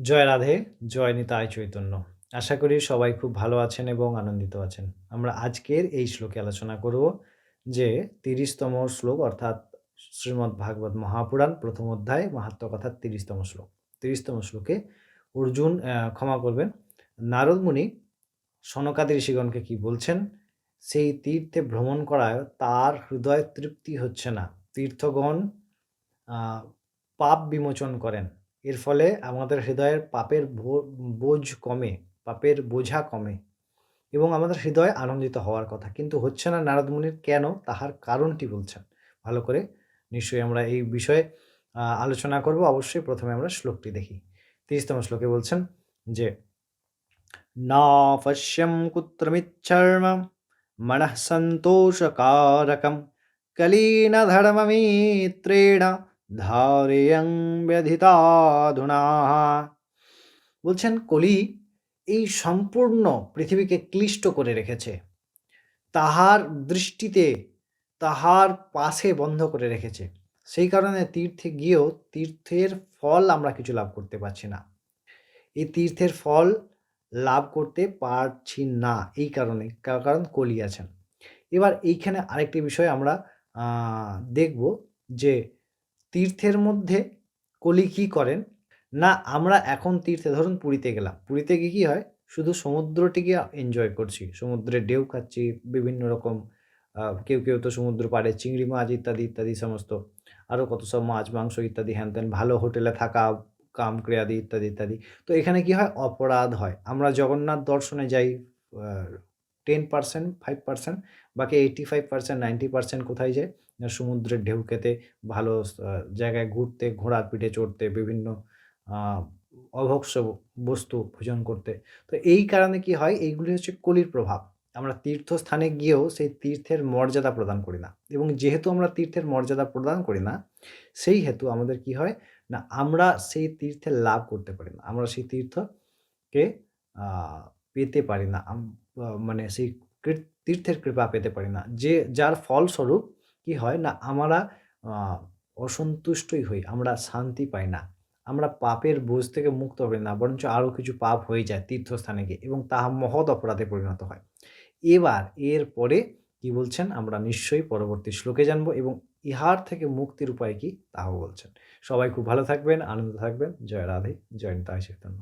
জয় রাধে, জয় নিতাই চৈতন্য। আশা করি সবাই খুব ভালো আছেন এবং আনন্দিত আছেন। আমরা আজকের এই শ্লোকে আলোচনা করব যে ৩০তম শ্লোক অর্থাৎ শ্রীমদ্ ভাগবত মহাপুরাণ ১ম অধ্যায় মাহাত্ম্য কথার ৩০তম শ্লোক। ৩০তম শ্লোকে অর্জুন ক্ষমা করবেন, নারদ মুনি সনকাদি ঋষিগণকে কি বলছেন? সেই তীর্থে ভ্রমণ করায় তার হৃদয় তৃপ্তি হচ্ছে না। তীর্থগণ আ পাপ বিমোচন করেন। এর ফলে আমাদের হৃদয়ের পাপের বোঝ কমে, পাপের বোঝা কমে এবং আমাদের হৃদয় আনন্দিত হওয়ার কথা। কিন্তু হচ্ছে না নারদ মুনির কেন? তাহার কারণটি বলছেন। ভালো করে নিশ্চয়ই আমরা এই বিষয়ে আলোচনা করব। অবশ্যই ১ম এ আমরা শ্লোকটি দেখি। ৩০তম শ্লোকে বলছেন যে नावश्यं कुत्रमिच्छर्म मनः सन्तोषकारकं कलीनधर्ममित्रेण ধারেয়ং ব্যধিতাধুনা। বলছেন কলি এই সম্পূর্ণ পৃথিবীকে ক্লিষ্ট করে রেখেছে, তাহার দৃষ্টিতে তাহার পাশে বন্ধ করে রেখেছে। সেই কারণে তীর্থে গিয়েও তীর্থের ফল আমরা কিছু লাভ করতে পারছি না। এই তীর্থের ফল লাভ করতে পারছি না এই কারণে, কারণ কলি আছেন। এবার এইখানে আরেকটি বিষয় আমরা আ দেখব যে তীর্থের মধ্যে কলি কি করেন? না আমরা এখন তীর্থে ধরুন পুরীতে গেলাম। পুরীতে গিয়ে কি হয়? শুধু সমুদ্রটিকে এনজয় করছি। সমুদ্রের ঢেউ খাচ্ছি, বিভিন্ন রকম কেউ তো সমুদ্র পাড়ে চিংড়ি মাছ ইত্যাদি সমস্ত আরও কত সব মাছ, মাংস ইত্যাদি হ্যান-ত্যান ভালো হোটেলে থাকা, কাম ক্রিয়াদি ইত্যাদি। তো এখানে কি হয়? অপরাধ হয়। আমরা জগন্নাথ দর্শনে যাই আ 10% 5% বাকি 85% 90% কোথায় যায়? না সমুদ্রের ঢেউ খেতে, ভালো জায়গায় ঘুরতে, ঘোড়ার পিঠে চড়তে, বিভিন্ন আ অভক্ষ্য বস্তু ভোজন করতে। তো এই কারণে কি হয়? এইগুলি হচ্ছে কলির প্রভাব। আমরা তীর্থস্থানে গিয়েও সেই তীর্থের মর্যাদা প্রদান করি না এবং যেহেতু আমরা তীর্থের মর্যাদা প্রদান করি না, সেই হেতু আমাদের কি হয়? না আমরা সেই তীর্থের লাভ করতে পারি না। আমরা সেই তীর্থকে আ পেতে পারি না। মানে সেই তীর্থের কৃপা পেতে পারি না। যার ফলস্বরূপ কি হয়? না আমরা আ অসন্তুষ্টই হই। আমরা শান্তি পাই না। আমরা পাপের বোঝ থেকে মুক্ত হই না। বরঞ্চ আরো কিছু পাপ হয়ে যায় তীর্থস্থানে গিয়ে এবং তাহা মহৎ অপরাধে পরিণত হয়। এবার এরপরে কি বলছেন? আমরা নিশ্চয়ই পরবর্তী শ্লোকে জানব এবং ইহার থেকে মুক্তির উপায় কি? তাও বলছেন। সবাই খুব ভালো থাকবেন, আনন্দে থাকবেন। জয় রাধে, জয় নিতাই চৈতন্য।